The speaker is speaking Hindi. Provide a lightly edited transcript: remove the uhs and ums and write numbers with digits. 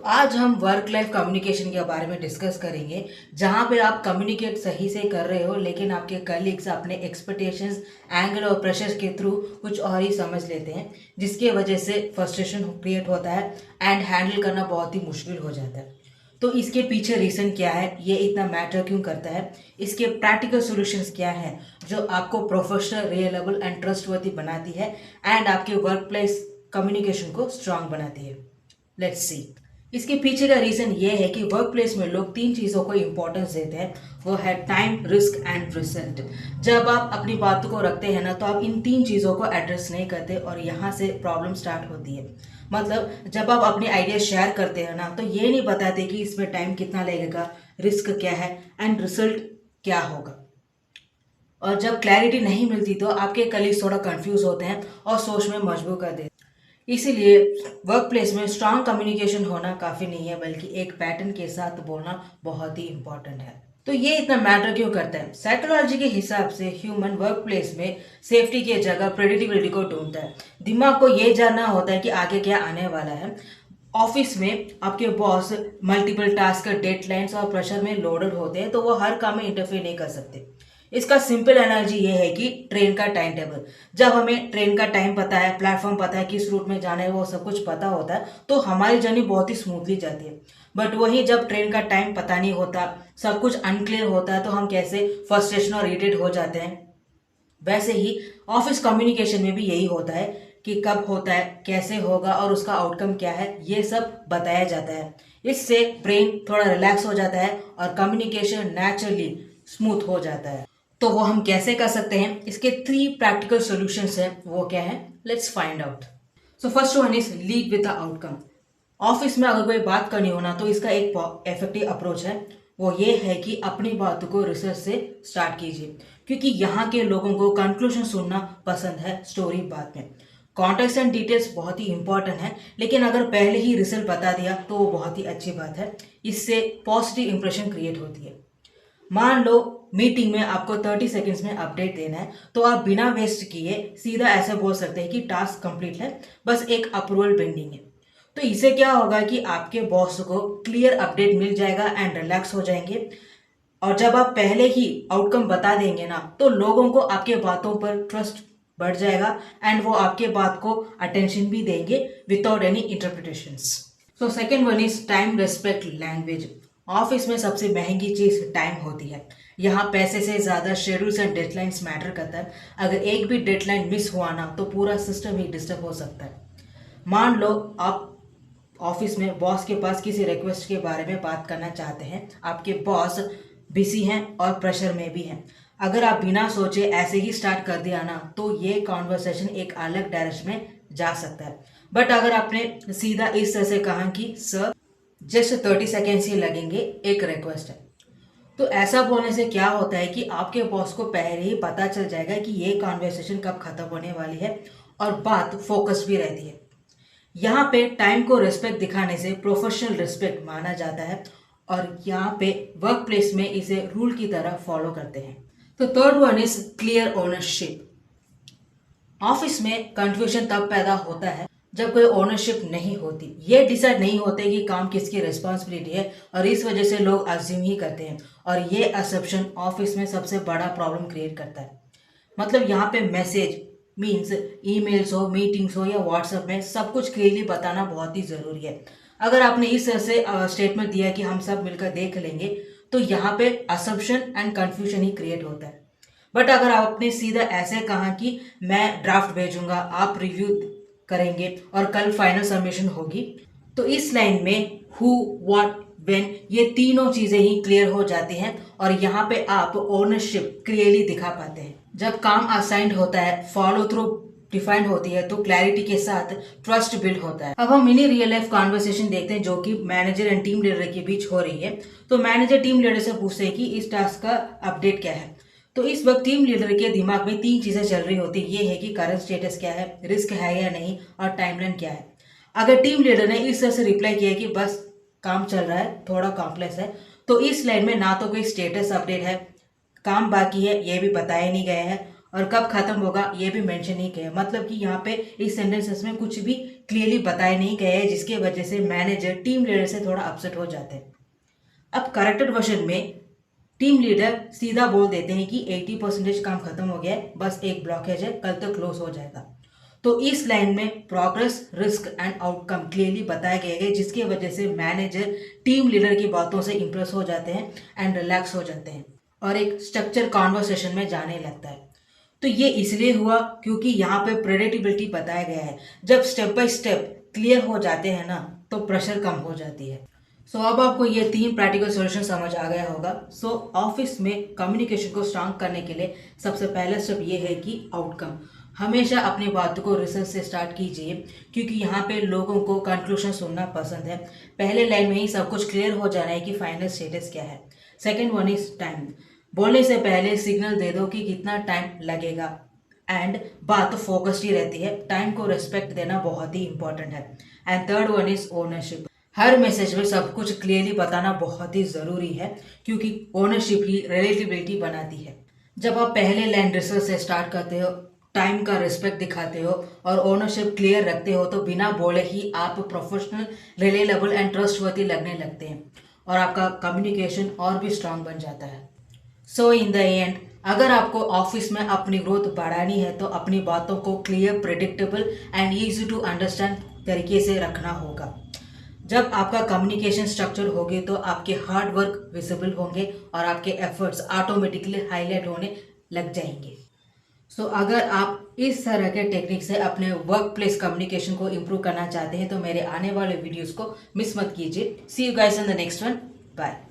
आज हम वर्क लाइफ कम्युनिकेशन के बारे में डिस्कस करेंगे, जहां पे आप कम्युनिकेट सही से कर रहे हो लेकिन आपके कलीग्स अपने एक्सपेक्टेशंस, एंगल और प्रेशर के थ्रू कुछ और ही समझ लेते हैं, जिसकी वजह से फ्रस्ट्रेशन क्रिएट होता है एंड हैंडल करना बहुत ही मुश्किल हो जाता है। तो इसके पीछे रीज़न क्या है, ये इतना मैटर क्यों करता है, इसके प्रैक्टिकल सॉल्यूशंस क्या हैं जो आपको प्रोफेशनल, रियलेबल एंड ट्रस्टवर्दी बनाती है एंड आपके वर्क प्लेस कम्युनिकेशन को स्ट्रांग बनाती है। Let's see. इसके पीछे का रीजन ये है कि वर्क प्लेस में लोग तीन चीज़ों को इम्पोर्टेंस देते हैं, वो है टाइम, रिस्क एंड रिजल्ट। जब आप अपनी बातों को रखते हैं ना, तो आप इन तीन चीज़ों को एड्रेस नहीं करते और यहाँ से प्रॉब्लम स्टार्ट होती है। मतलब जब आप अपने आइडिया शेयर करते हैं ना, तो ये नहीं बताते कि इसमें टाइम कितना लगेगा, रिस्क क्या है एंड रिजल्ट क्या होगा। और जब क्लैरिटी नहीं मिलती तो आपके कलीग थोड़ा कंफ्यूज होते हैं और सोच में मजबूर कर देते हैं। इसीलिए वर्क प्लेस में स्ट्रांग कम्युनिकेशन होना काफ़ी नहीं है, बल्कि एक पैटर्न के साथ बोलना बहुत ही इंपॉर्टेंट है। तो ये इतना मैटर क्यों करता है? साइकोलॉजी के हिसाब से ह्यूमन वर्क प्लेस में सेफ्टी की जगह प्रेडिक्टेबिलिटी को ढूंढता है। दिमाग को ये जानना होता है कि आगे क्या आने वाला है। ऑफिस में आपके बॉस मल्टीपल टास्क, डेडलाइंस और प्रेशर में लोडेड होते हैं, तो वो हर काम में इंटरफेयर नहीं कर सकते। इसका सिंपल एनर्जी ये है कि ट्रेन का टाइम टेबल, जब हमें ट्रेन का टाइम पता है, प्लेटफॉर्म पता है, किस रूट में जाना है, वो सब कुछ पता होता है, तो हमारी जर्नी बहुत ही स्मूथली जाती है। बट वही जब ट्रेन का टाइम पता नहीं होता, सब कुछ अनक्लियर होता है, तो हम कैसे फ्रस्ट्रेशन और इरिटेट हो जाते हैं। वैसे ही ऑफिस कम्युनिकेशन में भी यही होता है कि कब होता है, कैसे होगा और उसका आउटकम क्या है, ये सब बताया जाता है। इससे ब्रेन थोड़ा रिलैक्स हो जाता है और कम्युनिकेशन नेचुरली स्मूथ हो जाता है। तो वो हम कैसे कर सकते हैं, इसके 3 प्रैक्टिकल सॉल्यूशंस हैं। वो क्या है, let's find out. So first one is lead with the outcome. Office में अगर कोई बात करनी हो ना, तो इसका एक इफेक्टिव अप्रोच है, वो ये है कि अपनी बातों को रिसर्च से स्टार्ट कीजिए, क्योंकि यहाँ के लोगों को कंक्लूजन सुनना पसंद है, स्टोरी बाद में। कॉन्टेक्स्ट एंड डिटेल्स बहुत ही इंपॉर्टेंट है, लेकिन अगर पहले ही रिजल्ट बता दिया तो वो बहुत ही अच्छी बात है। इससे पॉजिटिव इंप्रेशन क्रिएट होती है। मान लो मीटिंग में आपको 30 सेकंड्स में अपडेट देना है, तो आप बिना वेस्ट किए सीधा ऐसे बोल सकते हैं कि टास्क कंप्लीट है, बस एक अप्रूवल पेंडिंग है। तो इससे क्या होगा कि आपके बॉस को क्लियर अपडेट मिल जाएगा एंड रिलैक्स हो जाएंगे। और जब आप पहले ही आउटकम बता देंगे ना, तो लोगों को आपके बातों पर ट्रस्ट बढ़ जाएगा एंड वो आपके बात को अटेंशन भी देंगे without any interpretations. So second one is time respect language. Office में सबसे महंगी चीज टाइम होती है। यहाँ पैसे से ज्यादा शेड्यूल्स एंड डेडलाइंस मैटर करता है। अगर एक भी डेडलाइन मिस हुआ ना, तो पूरा सिस्टम ही डिस्टर्ब हो सकता है। मान लो आप ऑफिस में बॉस के पास किसी रिक्वेस्ट के बारे में बात करना चाहते हैं, आपके बॉस बिजी हैं और प्रेशर में भी हैं। अगर आप बिना सोचे ऐसे ही स्टार्ट कर दिया ना, तो ये कॉन्वर्सेशन एक अलग डायरेक्शन में जा सकता है। बट अगर आपने सीधा इस तरह से कहा कि सर जस्ट 30 सेकेंड्स ही लगेंगे, एक रिक्वेस्ट है, तो ऐसा बोलने से क्या होता है कि आपके बॉस को पहले ही पता चल जाएगा कि ये कॉन्वर्सेशन कब खत्म होने वाली है और बात फोकस भी रहती है। यहाँ पे टाइम को रिस्पेक्ट दिखाने से प्रोफेशनल रिस्पेक्ट माना जाता है और यहाँ पे वर्क प्लेस में इसे रूल की तरह फॉलो करते हैं। तो third one is clear ownership. Office में कंफ्यूजन तब पैदा होता है जब कोई ओनरशिप नहीं होती। ये डिसाइड नहीं होते कि काम किसकी रिस्पॉन्सिबिलिटी है और इस वजह से लोग अज्यूम ही करते हैं और ये असम्पशन ऑफिस में सबसे बड़ा प्रॉब्लम क्रिएट करता है। मतलब यहाँ पे मैसेज मीन्स ईमेल्स हो, मीटिंग्स हो या व्हाट्सएप में सब कुछ क्लियरली बताना बहुत ही ज़रूरी है। अगर आपने इस तरह से स्टेटमेंट दिया कि हम सब मिलकर देख लेंगे, तो यहाँ पे assumption and confusion he create होता है। बट अगर आपने सीधा ऐसे कहा कि मैं ड्राफ्ट भेजूंगा, आप रिव्यू करेंगे और कल फाइनल सबमिशन होगी, तो इस लाइन में हु, व्हाट, व्हेन ये तीनों चीजें ही क्लियर हो जाती हैं और यहाँ पे आप ओनरशिप क्लियरली दिखा पाते हैं। जब काम असाइंड होता है, फॉलो थ्रू डिफाइंड होती है, तो क्लैरिटी के साथ ट्रस्ट बिल्ड होता है। अब हम मिनी रियल लाइफ कॉन्वर्सेशन देखते हैं जो कि मैनेजर एंड टीम लीडर के बीच हो रही है। तो मैनेजर टीम लीडर से पूछते हैं कि इस टास्क का अपडेट क्या है। तो इस वक्त टीम लीडर के दिमाग में 3 चीजें चल रही होती है। ये है कि करंट स्टेटस क्या है, रिस्क है या नहीं और टाइमलाइन क्या है। अगर टीम लीडर ने इस तरह से रिप्लाई किया कि बस काम चल रहा है, थोड़ा कॉम्प्लेक्स है, तो इस लाइन में ना तो कोई स्टेटस अपडेट है, काम बाकी है ये भी बताया नहीं गया है, और कब खत्म होगा ये भी मेंशन नहीं किया। मतलब कि यहाँ पे इस सेंटेंसेस में कुछ भी क्लियरली बताया नहीं गया है, जिसके वजह से मैनेजर टीम लीडर से थोड़ा अपसेट हो जाते हैं। अब करेक्टेड वर्जन में टीम लीडर सीधा बोल देते हैं कि 80% काम खत्म हो गया है, बस एक ब्लॉकेज है, कल तक क्लोज हो जाएगा। तो इस लाइन में progress, risk and outcome clearly बताए गए हैं, जिसकी वजह से मैनेजर टीम लीडर की बातों से इंप्रेस हो जाते हैं एंड रिलैक्स हो जाते हैं और एक स्ट्रक्चर कॉन्वर्सेशन में जाने लगता है। तो ये इसलिए हुआ क्योंकि यहाँ पे प्रेडिक्टेबिलिटी बताया गया है। जब स्टेप बाय स्टेप क्लियर हो जाते हैं ना, तो प्रेशर कम हो जाती है। सो अब आपको ये 3 प्रैक्टिकल सॉल्यूशन समझ आ गया होगा। सो ऑफिस में कम्युनिकेशन को स्ट्रांग करने के लिए सबसे पहला स्टेप ये है कि आउटकम। हमेशा अपनी बातों को रिसर्च से स्टार्ट कीजिए, क्योंकि यहाँ पे लोगों को कंक्लूजन सुनना पसंद है। पहले लाइन में ही सब कुछ क्लियर हो जाना है कि फाइनल स्टेटस क्या है। Second one is time. बोलने से पहले सिग्नल दे दो कि कितना टाइम लगेगा एंड बात फोकस्ड ही रहती है। टाइम को रिस्पेक्ट देना बहुत ही इंपॉर्टेंट है। And third one is ownership. Her message में सब कुछ क्लियरली बताना बहुत ही ज़रूरी है, क्योंकि ओनरशिप ही रिलेटिबिलिटी बनाती है। जब आप पहले लाइन रिसर्च से स्टार्ट करते हो, टाइम का रिस्पेक्ट दिखाते हो और ओनरशिप क्लियर रखते हो, तो बिना बोले ही आप प्रोफेशनल, रिलेलेबल एंड ट्रस्टवर्दी लगने लगते हैं और आपका कम्युनिकेशन और भी स्ट्रांग बन जाता है। सो इन द एंड, अगर आपको ऑफिस में अपनी ग्रोथ बढ़ानी है तो अपनी बातों को clear, predictable and easy to understand तरीके से रखना होगा। जब आपका कम्युनिकेशन स्ट्रक्चर होगी तो आपके हार्ड वर्क विजिबल होंगे और आपके एफर्ट्स ऑटोमेटिकली हाईलाइट होने लग जाएंगे। सो अगर आप इस तरह के टेक्निक से अपने वर्क प्लेस कम्युनिकेशन को इम्प्रूव करना चाहते हैं तो मेरे आने वाले वीडियोस को मिस मत कीजिए। See you guys in the next one. Bye.